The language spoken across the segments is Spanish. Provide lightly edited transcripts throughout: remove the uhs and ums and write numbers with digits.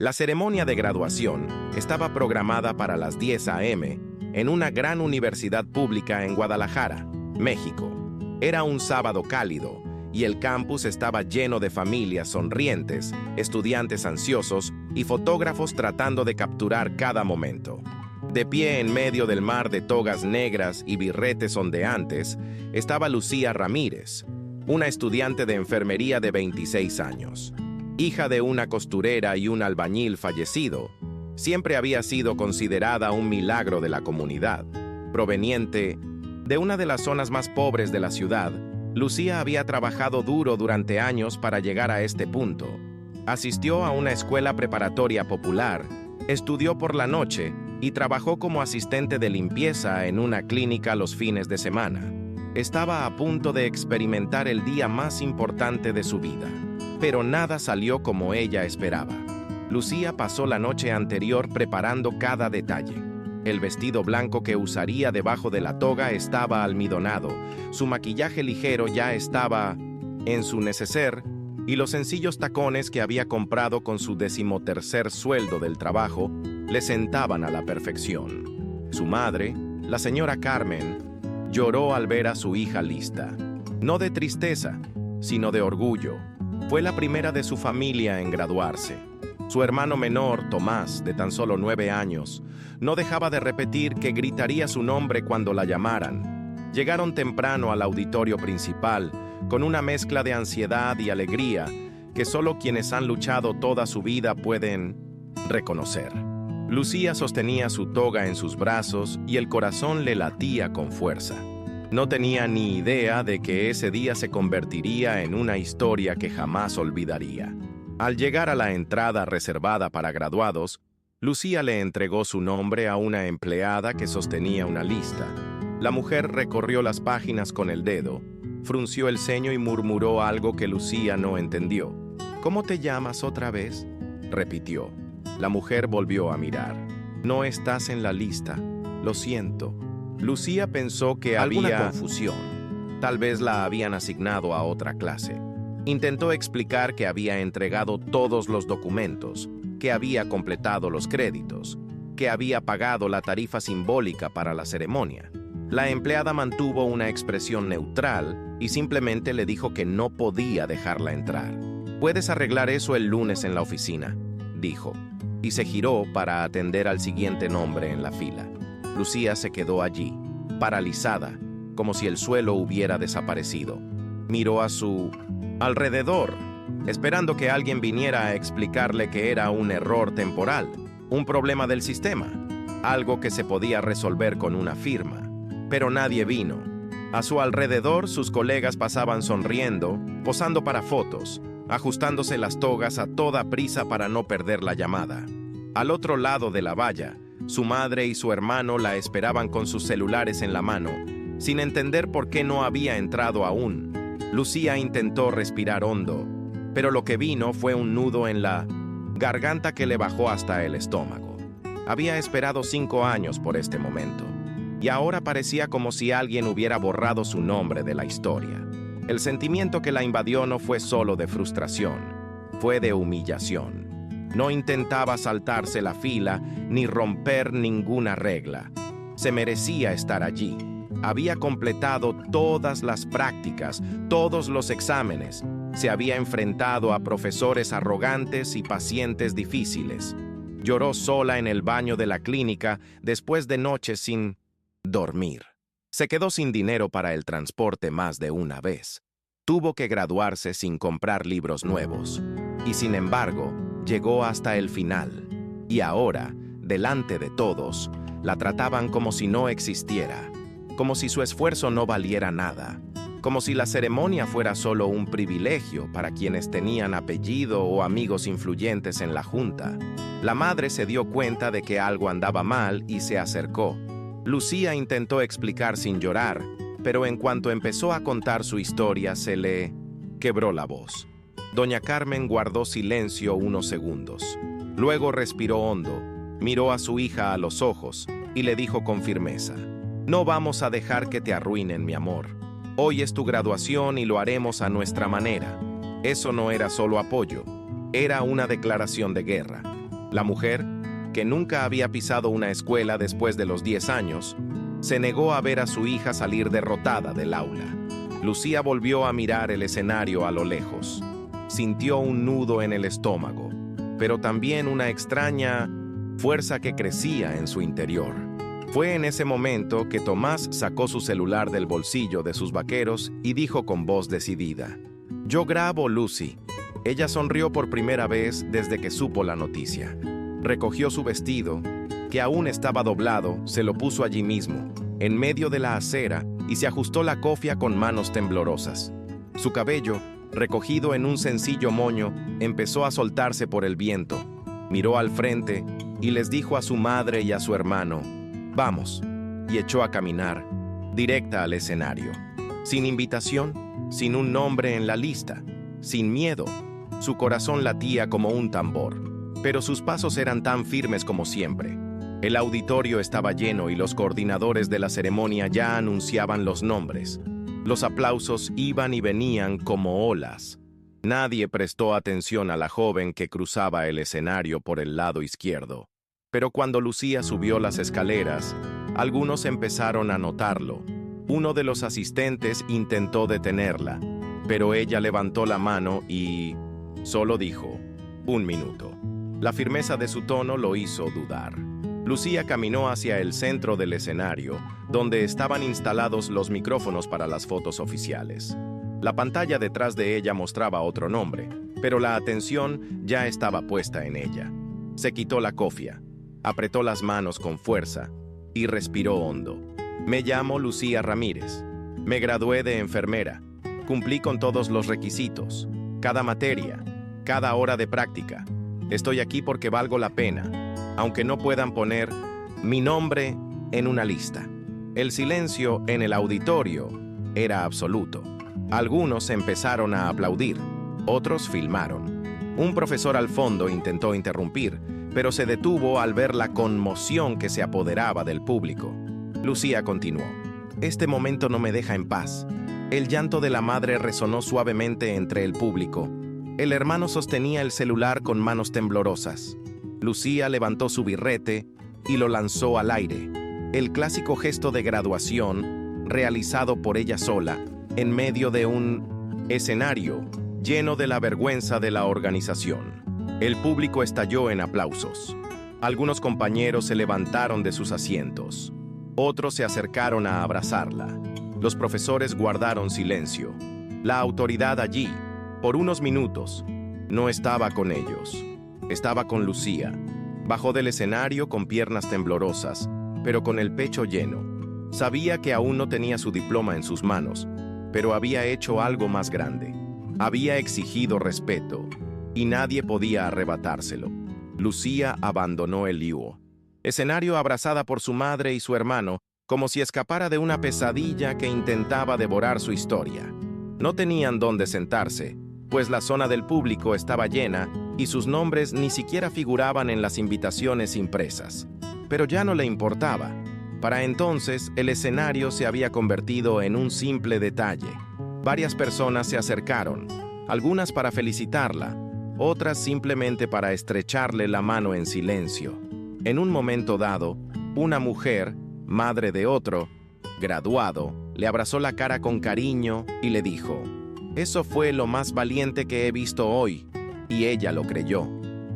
La ceremonia de graduación estaba programada para las 10 a.m. en una gran universidad pública en Guadalajara, México. Era un sábado cálido y el campus estaba lleno de familias sonrientes, estudiantes ansiosos y fotógrafos tratando de capturar cada momento. De pie en medio del mar de togas negras y birretes ondeantes estaba Lucía Ramírez, una estudiante de enfermería de 26 años. Hija de una costurera y un albañil fallecido, siempre había sido considerada un milagro de la comunidad. Proveniente de una de las zonas más pobres de la ciudad, Lucía había trabajado duro durante años para llegar a este punto. Asistió a una escuela preparatoria popular, estudió por la noche y trabajó como asistente de limpieza en una clínica los fines de semana. Estaba a punto de experimentar el día más importante de su vida, pero nada salió como ella esperaba. Lucía pasó la noche anterior preparando cada detalle. El vestido blanco que usaría debajo de la toga estaba almidonado, su maquillaje ligero ya estaba en su neceser y los sencillos tacones que había comprado con su 13º sueldo del trabajo le sentaban a la perfección. Su madre, la señora Carmen, lloró al ver a su hija lista. No de tristeza, sino de orgullo. Fue la primera de su familia en graduarse. Su hermano menor, Tomás, de tan solo 9 años, no dejaba de repetir que gritaría su nombre cuando la llamaran. Llegaron temprano al auditorio principal, con una mezcla de ansiedad y alegría que solo quienes han luchado toda su vida pueden reconocer. Lucía sostenía su toga en sus brazos y el corazón le latía con fuerza. No tenía ni idea de que ese día se convertiría en una historia que jamás olvidaría. Al llegar a la entrada reservada para graduados, Lucía le entregó su nombre a una empleada que sostenía una lista. La mujer recorrió las páginas con el dedo, frunció el ceño y murmuró algo que Lucía no entendió. «¿Cómo te llamas otra vez?», repitió. La mujer volvió a mirar. «No estás en la lista, lo siento». Lucía pensó que había alguna confusión. Tal vez la habían asignado a otra clase. Intentó explicar que había entregado todos los documentos, que había completado los créditos, que había pagado la tarifa simbólica para la ceremonia. La empleada mantuvo una expresión neutral y simplemente le dijo que no podía dejarla entrar. «Puedes arreglar eso el lunes en la oficina», dijo, y se giró para atender al siguiente nombre en la fila. Lucía se quedó allí, paralizada, como si el suelo hubiera desaparecido. Miró a su alrededor, esperando que alguien viniera a explicarle que era un error temporal, un problema del sistema, algo que se podía resolver con una firma. Pero nadie vino. A su alrededor, sus colegas pasaban sonriendo, posando para fotos, ajustándose las togas a toda prisa para no perder la llamada. Al otro lado de la valla, su madre y su hermano la esperaban con sus celulares en la mano, sin entender por qué no había entrado aún. Lucía intentó respirar hondo, pero lo que vino fue un nudo en la garganta que le bajó hasta el estómago. Había esperado 5 años por este momento, y ahora parecía como si alguien hubiera borrado su nombre de la historia. El sentimiento que la invadió no fue solo de frustración, fue de humillación. No intentaba saltarse la fila ni romper ninguna regla. Se merecía estar allí. Había completado todas las prácticas, todos los exámenes. Se había enfrentado a profesores arrogantes y pacientes difíciles. Lloró sola en el baño de la clínica después de noches sin dormir. Se quedó sin dinero para el transporte más de una vez. Tuvo que graduarse sin comprar libros nuevos. Y sin embargo, llegó hasta el final. Y ahora, delante de todos, la trataban como si no existiera, como si su esfuerzo no valiera nada, como si la ceremonia fuera solo un privilegio para quienes tenían apellido o amigos influyentes en la junta. La madre se dio cuenta de que algo andaba mal y se acercó. Lucía intentó explicar sin llorar, pero en cuanto empezó a contar su historia se le quebró la voz. Doña Carmen guardó silencio unos segundos. Luego respiró hondo, miró a su hija a los ojos y le dijo con firmeza: «No vamos a dejar que te arruinen, mi amor. Hoy es tu graduación y lo haremos a nuestra manera». Eso no era solo apoyo, era una declaración de guerra. La mujer, que nunca había pisado una escuela después de los 10 años, se negó a ver a su hija salir derrotada del aula. Lucía volvió a mirar el escenario a lo lejos. Sintió un nudo en el estómago, pero también una extraña fuerza que crecía en su interior. Fue en ese momento que Tomás sacó su celular del bolsillo de sus vaqueros y dijo con voz decidida: «Yo grabo, Lucy». Ella sonrió por primera vez desde que supo la noticia. Recogió su vestido, que aún estaba doblado, se lo puso allí mismo, en medio de la acera, y se ajustó la cofia con manos temblorosas. Su cabello, recogido en un sencillo moño, empezó a soltarse por el viento. Miró al frente y les dijo a su madre y a su hermano: «Vamos», y echó a caminar, directa al escenario. Sin invitación, sin un nombre en la lista, sin miedo. Su corazón latía como un tambor, pero sus pasos eran tan firmes como siempre. El auditorio estaba lleno y los coordinadores de la ceremonia ya anunciaban los nombres. Los aplausos iban y venían como olas. Nadie prestó atención a la joven que cruzaba el escenario por el lado izquierdo. Pero cuando Lucía subió las escaleras, algunos empezaron a notarlo. Uno de los asistentes intentó detenerla, pero ella levantó la mano y solo dijo: «Un minuto». La firmeza de su tono lo hizo dudar. Lucía caminó hacia el centro del escenario, donde estaban instalados los micrófonos para las fotos oficiales. La pantalla detrás de ella mostraba otro nombre, pero la atención ya estaba puesta en ella. Se quitó la cofia, apretó las manos con fuerza y respiró hondo. «Me llamo Lucía Ramírez. Me gradué de enfermera. Cumplí con todos los requisitos, cada materia, cada hora de práctica. Estoy aquí porque valgo la pena, aunque no puedan poner mi nombre en una lista». El silencio en el auditorio era absoluto. Algunos empezaron a aplaudir, otros filmaron. Un profesor al fondo intentó interrumpir, pero se detuvo al ver la conmoción que se apoderaba del público. Lucía continuó: «Este momento no me deja en paz». El llanto de la madre resonó suavemente entre el público. El hermano sostenía el celular con manos temblorosas. Lucía levantó su birrete y lo lanzó al aire. El clásico gesto de graduación, realizado por ella sola, en medio de un escenario lleno de la vergüenza de la organización. El público estalló en aplausos. Algunos compañeros se levantaron de sus asientos. Otros se acercaron a abrazarla. Los profesores guardaron silencio. La autoridad allí, por unos minutos, no estaba con ellos. Estaba con Lucía. Bajó del escenario con piernas temblorosas, pero con el pecho lleno. Sabía que aún no tenía su diploma en sus manos, pero había hecho algo más grande. Había exigido respeto, y nadie podía arrebatárselo. Lucía abandonó el IUO. Escenario abrazada por su madre y su hermano, como si escapara de una pesadilla que intentaba devorar su historia. No tenían dónde sentarse, pues la zona del público estaba llena y sus nombres ni siquiera figuraban en las invitaciones impresas. Pero ya no le importaba. Para entonces, el escenario se había convertido en un simple detalle. Varias personas se acercaron, algunas para felicitarla, otras simplemente para estrecharle la mano en silencio. En un momento dado, una mujer, madre de otro, graduado, le abrazó la cara con cariño y le dijo: «Eso fue lo más valiente que he visto hoy», y ella lo creyó.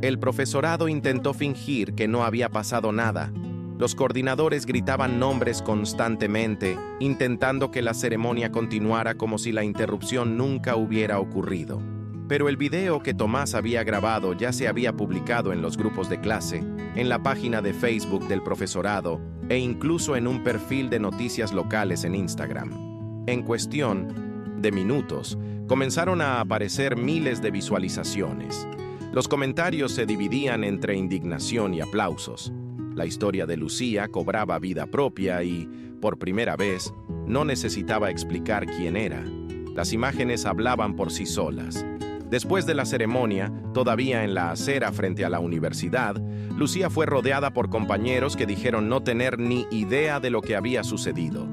El profesorado intentó fingir que no había pasado nada. Los coordinadores gritaban nombres constantemente, intentando que la ceremonia continuara como si la interrupción nunca hubiera ocurrido. Pero el video que Tomás había grabado ya se había publicado en los grupos de clase, en la página de Facebook del profesorado e incluso en un perfil de noticias locales en Instagram. En cuestión de minutos, comenzaron a aparecer miles de visualizaciones. Los comentarios se dividían entre indignación y aplausos. La historia de Lucía cobraba vida propia y, por primera vez, no necesitaba explicar quién era. Las imágenes hablaban por sí solas. Después de la ceremonia, todavía en la acera frente a la universidad, Lucía fue rodeada por compañeros que dijeron no tener ni idea de lo que había sucedido.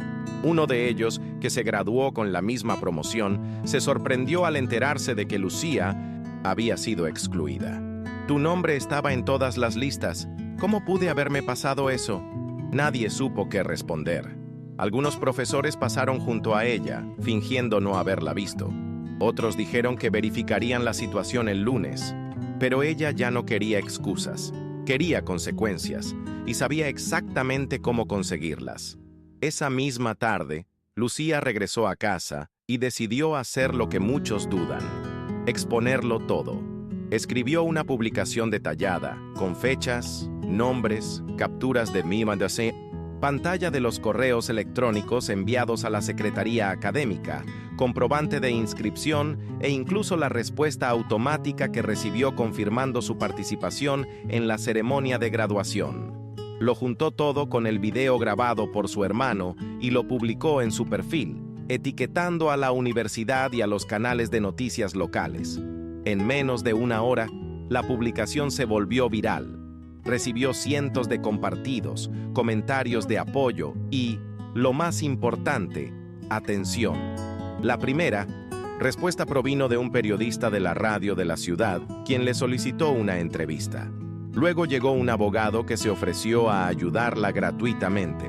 Uno de ellos, que se graduó con la misma promoción, se sorprendió al enterarse de que Lucía había sido excluida. Tu nombre estaba en todas las listas. ¿Cómo pude haberme pasado eso? Nadie supo qué responder. Algunos profesores pasaron junto a ella, fingiendo no haberla visto. Otros dijeron que verificarían la situación el lunes. Pero ella ya no quería excusas, quería consecuencias, y sabía exactamente cómo conseguirlas. Esa misma tarde, Lucía regresó a casa y decidió hacer lo que muchos dudan: exponerlo todo. Escribió una publicación detallada, con fechas, nombres, capturas de mensajes, pantalla de los correos electrónicos enviados a la Secretaría Académica, comprobante de inscripción e incluso la respuesta automática que recibió confirmando su participación en la ceremonia de graduación. Lo juntó todo con el video grabado por su hermano y lo publicó en su perfil, etiquetando a la universidad y a los canales de noticias locales. En menos de una hora, la publicación se volvió viral. Recibió cientos de compartidos, comentarios de apoyo y, lo más importante, atención. La primera respuesta provino de un periodista de la radio de la ciudad, quien le solicitó una entrevista. Luego llegó un abogado que se ofreció a ayudarla gratuitamente.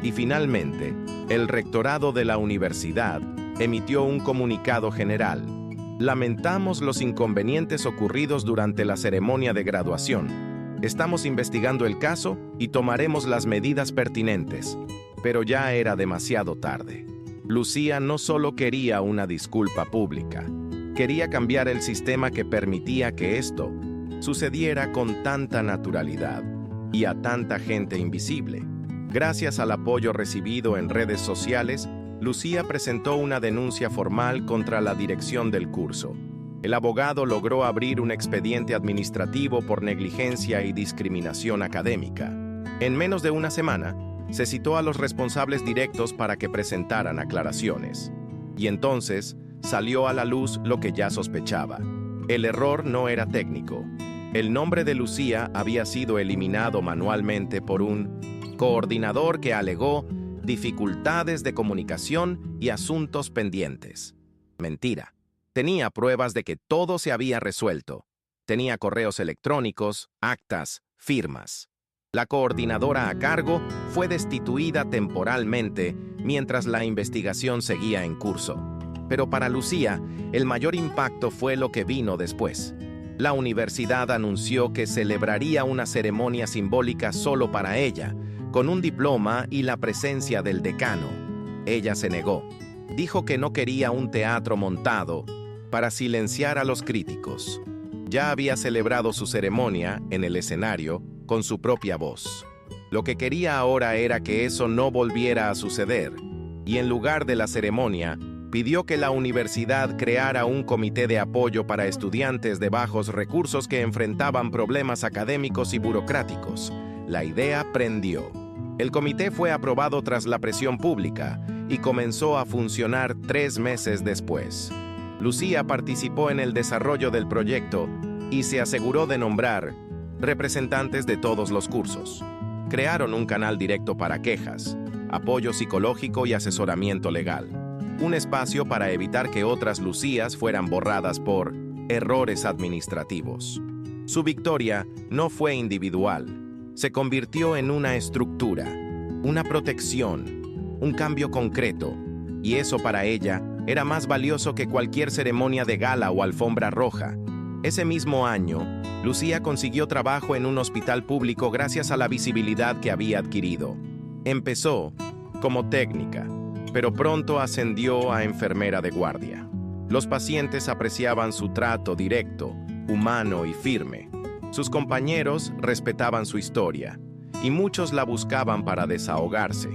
Y finalmente, el rectorado de la universidad emitió un comunicado general. Lamentamos los inconvenientes ocurridos durante la ceremonia de graduación. Estamos investigando el caso y tomaremos las medidas pertinentes. Pero ya era demasiado tarde. Lucía no solo quería una disculpa pública, quería cambiar el sistema que permitía que esto sucediera con tanta naturalidad y a tanta gente invisible. Gracias al apoyo recibido en redes sociales, Lucía presentó una denuncia formal contra la dirección del curso. El abogado logró abrir un expediente administrativo por negligencia y discriminación académica. En menos de una semana, se citó a los responsables directos para que presentaran aclaraciones. Y entonces salió a la luz lo que ya sospechaba. El error no era técnico. El nombre de Lucía había sido eliminado manualmente por un coordinador que alegó dificultades de comunicación y asuntos pendientes. Mentira. Tenía pruebas de que todo se había resuelto. Tenía correos electrónicos, actas, firmas. La coordinadora a cargo fue destituida temporalmente mientras la investigación seguía en curso. Pero para Lucía, el mayor impacto fue lo que vino después. La universidad anunció que celebraría una ceremonia simbólica solo para ella, con un diploma y la presencia del decano. Ella se negó. Dijo que no quería un teatro montado para silenciar a los críticos. Ya había celebrado su ceremonia en el escenario con su propia voz. Lo que quería ahora era que eso no volviera a suceder, y en lugar de la ceremonia, pidió que la universidad creara un comité de apoyo para estudiantes de bajos recursos que enfrentaban problemas académicos y burocráticos. La idea prendió. El comité fue aprobado tras la presión pública y comenzó a funcionar 3 meses después. Lucía participó en el desarrollo del proyecto y se aseguró de nombrar representantes de todos los cursos. Crearon un canal directo para quejas, apoyo psicológico y asesoramiento legal. Un espacio para evitar que otras Lucías fueran borradas por errores administrativos. Su victoria no fue individual. Se convirtió en una estructura, una protección, un cambio concreto, y eso para ella era más valioso que cualquier ceremonia de gala o alfombra roja. Ese mismo año, Lucía consiguió trabajo en un hospital público gracias a la visibilidad que había adquirido. Empezó como técnica, pero pronto ascendió a enfermera de guardia. Los pacientes apreciaban su trato directo, humano y firme. Sus compañeros respetaban su historia, y muchos la buscaban para desahogarse,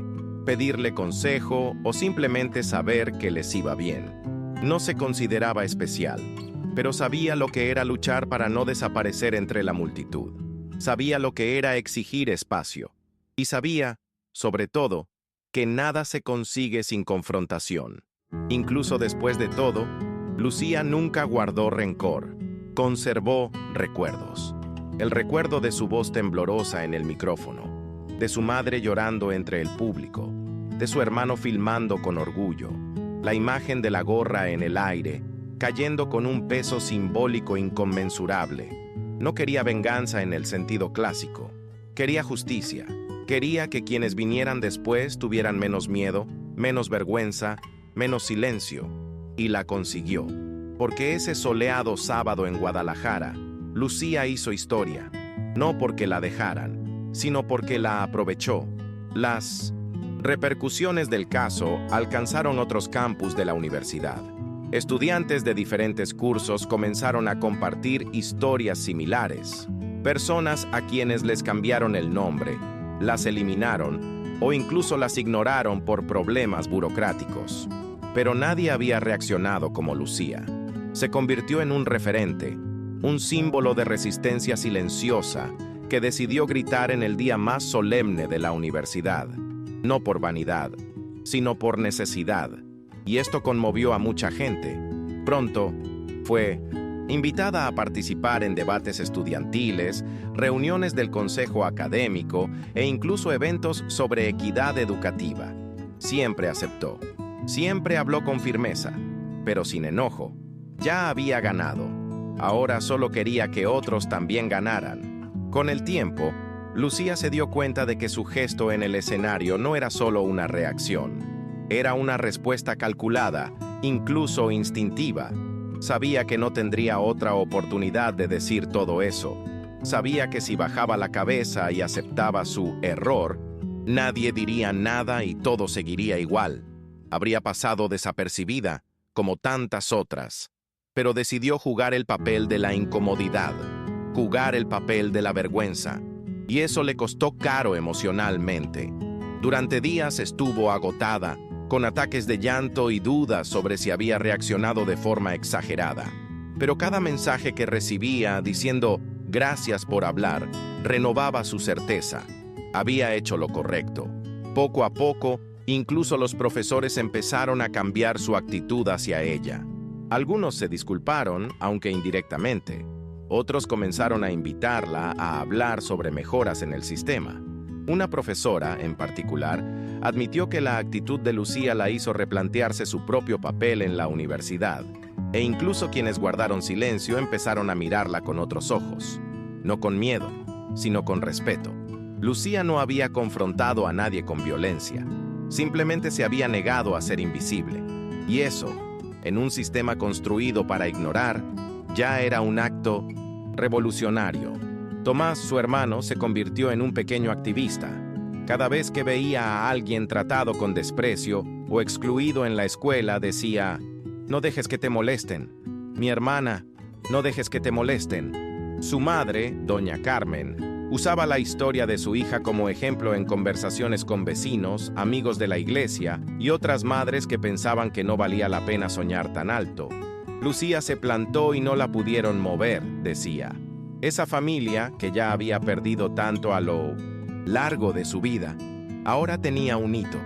pedirle consejo o simplemente saber que les iba bien. No se consideraba especial, pero sabía lo que era luchar para no desaparecer entre la multitud. Sabía lo que era exigir espacio. Y sabía, sobre todo, que nada se consigue sin confrontación. Incluso después de todo, Lucía nunca guardó rencor. Conservó recuerdos. El recuerdo de su voz temblorosa en el micrófono, de su madre llorando entre el público, de su hermano filmando con orgullo, la imagen de la gorra en el aire, cayendo con un peso simbólico inconmensurable, No quería venganza en el sentido clásico. Quería justicia. Quería que quienes vinieran después tuvieran menos miedo, menos vergüenza, menos silencio. Y la consiguió. Porque ese soleado sábado en Guadalajara, Lucía hizo historia. No porque la dejaran, sino porque la aprovechó. Las repercusiones del caso alcanzaron otros campus de la universidad. Estudiantes de diferentes cursos comenzaron a compartir historias similares. Personas a quienes les cambiaron el nombre, las eliminaron o incluso las ignoraron por problemas burocráticos. Pero nadie había reaccionado como Lucía. Se convirtió en un referente, un símbolo de resistencia silenciosa que decidió gritar en el día más solemne de la universidad, no por vanidad, sino por necesidad. Y esto conmovió a mucha gente. Pronto, fue invitada a participar en debates estudiantiles, reuniones del consejo académico e incluso eventos sobre equidad educativa. Siempre aceptó, siempre habló con firmeza, pero sin enojo. Ya había ganado. Ahora solo quería que otros también ganaran. Con el tiempo, Lucía se dio cuenta de que su gesto en el escenario no era solo una reacción. Era una respuesta calculada, incluso instintiva. Sabía que no tendría otra oportunidad de decir todo eso. Sabía que si bajaba la cabeza y aceptaba su error, nadie diría nada y todo seguiría igual. Habría pasado desapercibida, como tantas otras. Pero decidió jugar el papel de la incomodidad, jugar el papel de la vergüenza. Y eso le costó caro emocionalmente. Durante días estuvo agotada, con ataques de llanto y dudas sobre si había reaccionado de forma exagerada. Pero cada mensaje que recibía diciendo «gracias por hablar» renovaba su certeza. Había hecho lo correcto. Poco a poco, incluso los profesores empezaron a cambiar su actitud hacia ella. Algunos se disculparon, aunque indirectamente. Otros comenzaron a invitarla a hablar sobre mejoras en el sistema. Una profesora, en particular, admitió que la actitud de Lucía la hizo replantearse su propio papel en la universidad, e incluso quienes guardaron silencio empezaron a mirarla con otros ojos. No con miedo, sino con respeto. Lucía no había confrontado a nadie con violencia. Simplemente se había negado a ser invisible. Y eso, en un sistema construido para ignorar, ya era un acto revolucionario. Tomás, su hermano, se convirtió en un pequeño activista. Cada vez que veía a alguien tratado con desprecio o excluido en la escuela, decía: «No dejes que te molesten. Mi hermana, no dejes que te molesten». Su madre, doña Carmen, usaba la historia de su hija como ejemplo en conversaciones con vecinos, amigos de la iglesia y otras madres que pensaban que no valía la pena soñar tan alto. Lucía se plantó y no la pudieron mover, decía. Esa familia, que ya había perdido tanto a lo largo de su vida, ahora tenía un hito.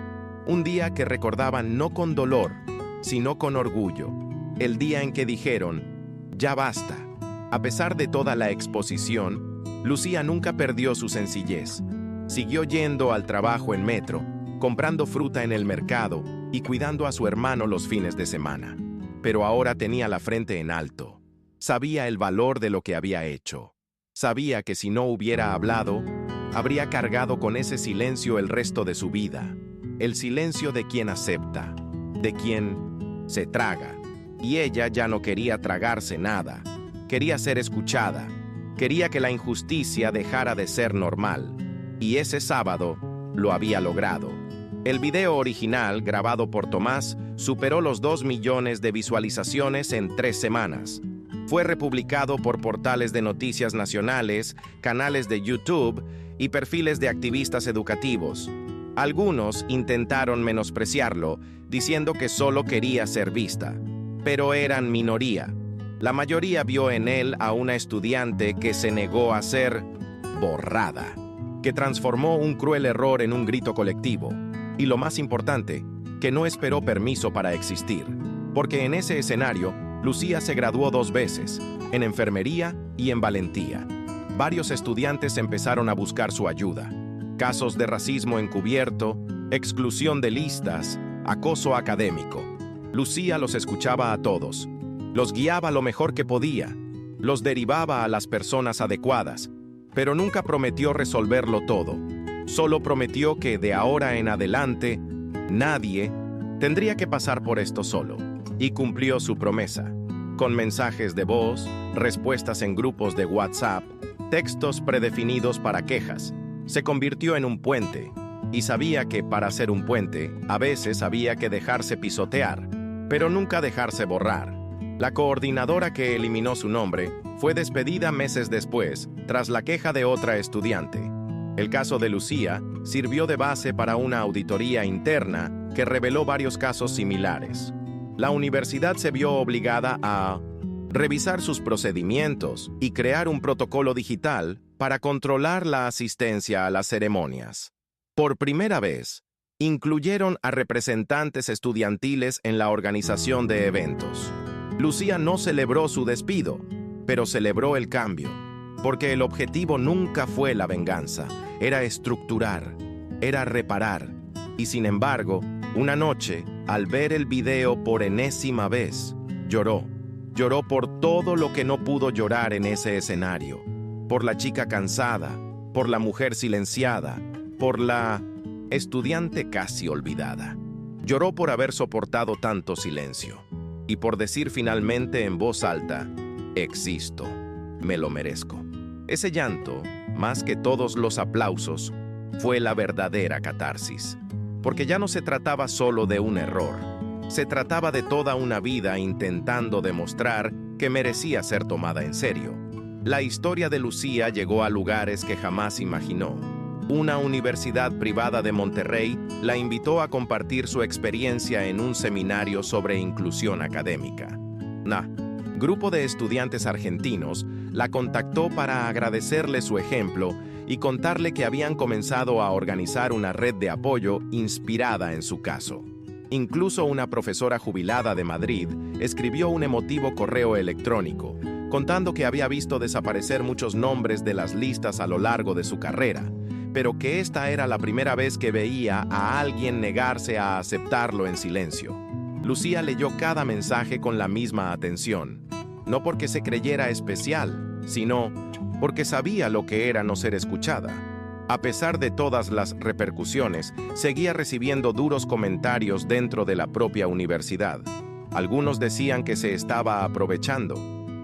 Un día que recordaban no con dolor, sino con orgullo. El día en que dijeron: «Ya basta». A pesar de toda la exposición, Lucía nunca perdió su sencillez. Siguió yendo al trabajo en metro, comprando fruta en el mercado y cuidando a su hermano los fines de semana. Pero ahora tenía la frente en alto. Sabía el valor de lo que había hecho. Sabía que si no hubiera hablado, habría cargado con ese silencio el resto de su vida. El silencio de quien acepta, de quien se traga. Y ella ya no quería tragarse nada. Quería ser escuchada. Quería que la injusticia dejara de ser normal. Y ese sábado lo había logrado. El video original, grabado por Tomás, superó los 2 millones de visualizaciones en 3 semanas. Fue republicado por portales de noticias nacionales, canales de YouTube y perfiles de activistas educativos. Algunos intentaron menospreciarlo, diciendo que solo quería ser vista. Pero eran minoría. La mayoría vio en él a una estudiante que se negó a ser borrada, que transformó un cruel error en un grito colectivo. Y lo más importante, que no esperó permiso para existir, porque en ese escenario, Lucía se graduó 2 veces, en enfermería y en valentía. Varios estudiantes empezaron a buscar su ayuda. Casos de racismo encubierto, exclusión de listas, acoso académico. Lucía los escuchaba a todos, los guiaba lo mejor que podía, los derivaba a las personas adecuadas, pero nunca prometió resolverlo todo. Solo prometió que de ahora en adelante, nadie tendría que pasar por esto solo. Y cumplió su promesa. Con mensajes de voz, respuestas en grupos de WhatsApp, textos predefinidos para quejas, se convirtió en un puente. Y sabía que para ser un puente, a veces había que dejarse pisotear, pero nunca dejarse borrar. La coordinadora que eliminó su nombre fue despedida meses después, tras la queja de otra estudiante. El caso de Lucía sirvió de base para una auditoría interna que reveló varios casos similares. La universidad se vio obligada a revisar sus procedimientos y crear un protocolo digital para controlar la asistencia a las ceremonias. Por primera vez, incluyeron a representantes estudiantiles en la organización de eventos. Lucía no celebró su despido, pero celebró el cambio, porque el objetivo nunca fue la venganza, era estructurar, era reparar. Y sin embargo, una noche, al ver el video por enésima vez, lloró. Lloró por todo lo que no pudo llorar en ese escenario, por la chica cansada, por la mujer silenciada, por la estudiante casi olvidada. Lloró por haber soportado tanto silencio y por decir finalmente en voz alta, existo, me lo merezco. Ese llanto, más que todos los aplausos, fue la verdadera catarsis, porque ya no se trataba solo de un error, se trataba de toda una vida intentando demostrar que merecía ser tomada en serio. La historia de Lucía llegó a lugares que jamás imaginó. Una universidad privada de Monterrey la invitó a compartir su experiencia en un seminario sobre inclusión académica. Grupo de estudiantes argentinos la contactó para agradecerle su ejemplo y contarle que habían comenzado a organizar una red de apoyo inspirada en su caso. Incluso una profesora jubilada de Madrid escribió un emotivo correo electrónico, contando que había visto desaparecer muchos nombres de las listas a lo largo de su carrera, pero que esta era la primera vez que veía a alguien negarse a aceptarlo en silencio. Lucía leyó cada mensaje con la misma atención, no porque se creyera especial, sino porque sabía lo que era no ser escuchada. A pesar de todas las repercusiones, seguía recibiendo duros comentarios dentro de la propia universidad. Algunos decían que se estaba aprovechando,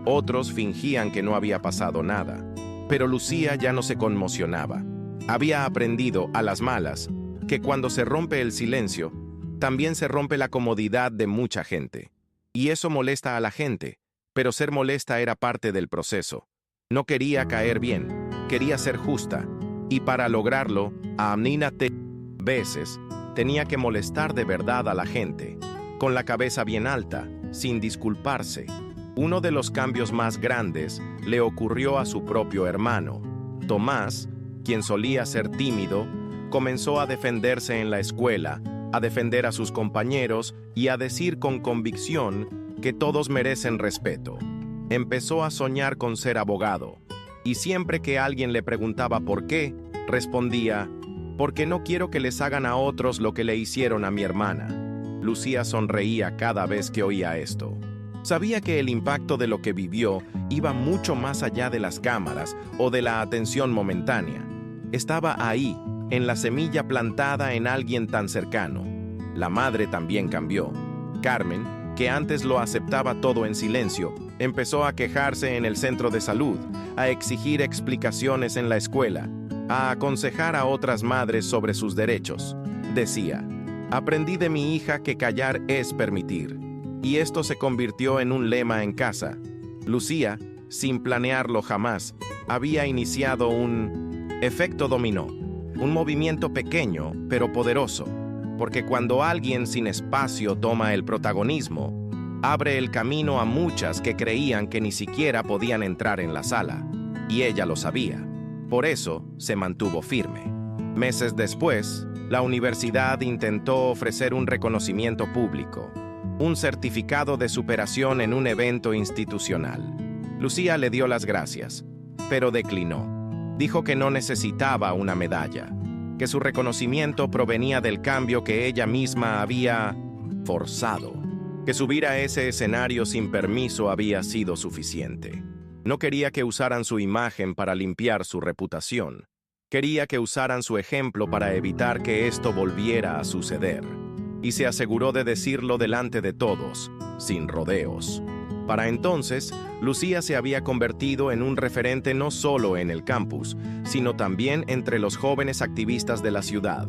otros fingían que no había pasado nada. Pero Lucía ya no se conmocionaba. Había aprendido, a las malas, que cuando se rompe el silencio, también se rompe la comodidad de mucha gente. Y eso molesta a la gente, pero ser molesta era parte del proceso. No quería caer bien, quería ser justa, y para lograrlo, a veces, tenía que molestar de verdad a la gente, con la cabeza bien alta, sin disculparse. Uno de los cambios más grandes le ocurrió a su propio hermano. Tomás, quien solía ser tímido, comenzó a defenderse en la escuela, a defender a sus compañeros y a decir con convicción que todos merecen respeto. Empezó a soñar con ser abogado, y siempre que alguien le preguntaba por qué, respondía, porque no quiero que les hagan a otros lo que le hicieron a mi hermana. Lucía sonreía cada vez que oía esto. Sabía que el impacto de lo que vivió iba mucho más allá de las cámaras o de la atención momentánea. Estaba ahí, en la semilla plantada en alguien tan cercano. La madre también cambió. Carmen, que antes lo aceptaba todo en silencio, empezó a quejarse en el centro de salud, a exigir explicaciones en la escuela, a aconsejar a otras madres sobre sus derechos. Decía, aprendí de mi hija que callar es permitir. Y esto se convirtió en un lema en casa. Lucía, sin planearlo jamás, había iniciado un efecto dominó, un movimiento pequeño pero poderoso, porque cuando alguien sin espacio toma el protagonismo, abre el camino a muchas que creían que ni siquiera podían entrar en la sala, y ella lo sabía. Por eso se mantuvo firme. Meses después, la universidad intentó ofrecer un reconocimiento público, un certificado de superación en un evento institucional. Lucía le dio las gracias, pero declinó. Dijo que no necesitaba una medalla, que su reconocimiento provenía del cambio que ella misma había forzado, que subir a ese escenario sin permiso había sido suficiente. No quería que usaran su imagen para limpiar su reputación. Quería que usaran su ejemplo para evitar que esto volviera a suceder. Y se aseguró de decirlo delante de todos, sin rodeos. Para entonces, Lucía se había convertido en un referente no solo en el campus, sino también entre los jóvenes activistas de la ciudad.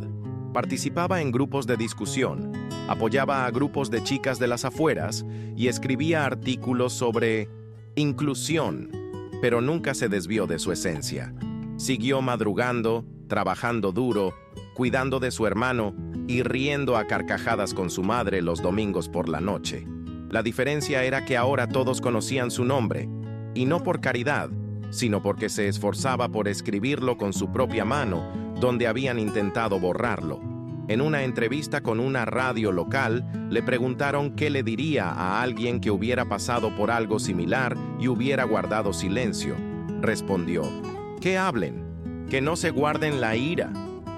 Participaba en grupos de discusión, apoyaba a grupos de chicas de las afueras y escribía artículos sobre inclusión, pero nunca se desvió de su esencia. Siguió madrugando, trabajando duro, cuidando de su hermano y riendo a carcajadas con su madre los domingos por la noche. La diferencia era que ahora todos conocían su nombre, y no por caridad, sino porque se esforzaba por escribirlo con su propia mano, donde habían intentado borrarlo. En una entrevista con una radio local, le preguntaron qué le diría a alguien que hubiera pasado por algo similar y hubiera guardado silencio. Respondió: que hablen, que no se guarden la ira,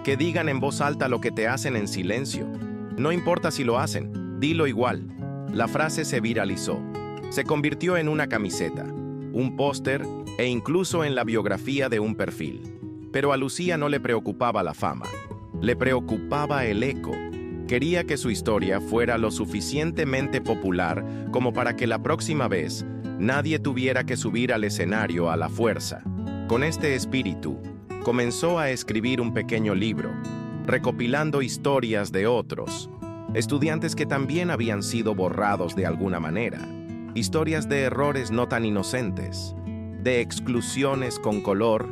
que digan en voz alta lo que te hacen en silencio. No importa si lo hacen, dilo igual. La frase se viralizó. Se convirtió en una camiseta, un póster e incluso en la biografía de un perfil. Pero a Lucía no le preocupaba la fama. Le preocupaba el eco. Quería que su historia fuera lo suficientemente popular como para que la próxima vez nadie tuviera que subir al escenario a la fuerza. Con este espíritu, comenzó a escribir un pequeño libro, recopilando historias de otros, estudiantes que también habían sido borrados de alguna manera, historias de errores no tan inocentes, de exclusiones con color,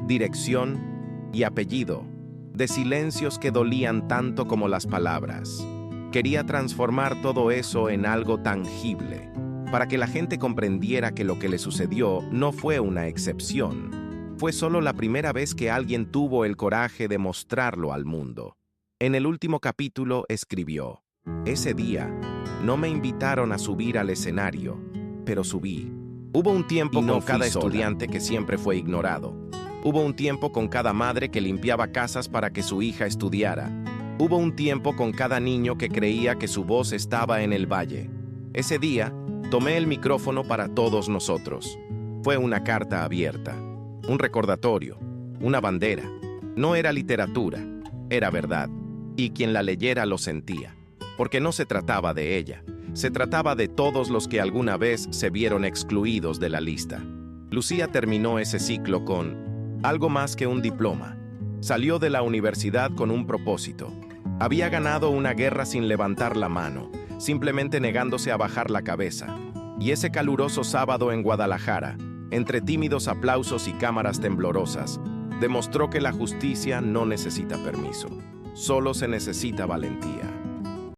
dirección y apellido, de silencios que dolían tanto como las palabras. Quería transformar todo eso en algo tangible, para que la gente comprendiera que lo que le sucedió no fue una excepción. Fue solo la primera vez que alguien tuvo el coraje de mostrarlo al mundo. En el último capítulo escribió: ese día no me invitaron a subir al escenario, pero subí. Hubo un tiempo con cada estudiante que siempre fue ignorado. Hubo un tiempo con cada madre que limpiaba casas para que su hija estudiara. Hubo un tiempo con cada niño que creía que su voz estaba en el valle. Ese día, tomé el micrófono para todos nosotros. Fue una carta abierta, un recordatorio, una bandera. No era literatura, era verdad. Y quien la leyera lo sentía, porque no se trataba de ella, se trataba de todos los que alguna vez se vieron excluidos de la lista. Lucía terminó ese ciclo con algo más que un diploma. Salió de la universidad con un propósito. Había ganado una guerra sin levantar la mano, simplemente negándose a bajar la cabeza. Y ese caluroso sábado en Guadalajara, entre tímidos aplausos y cámaras temblorosas, demostró que la justicia no necesita permiso. Solo se necesita valentía.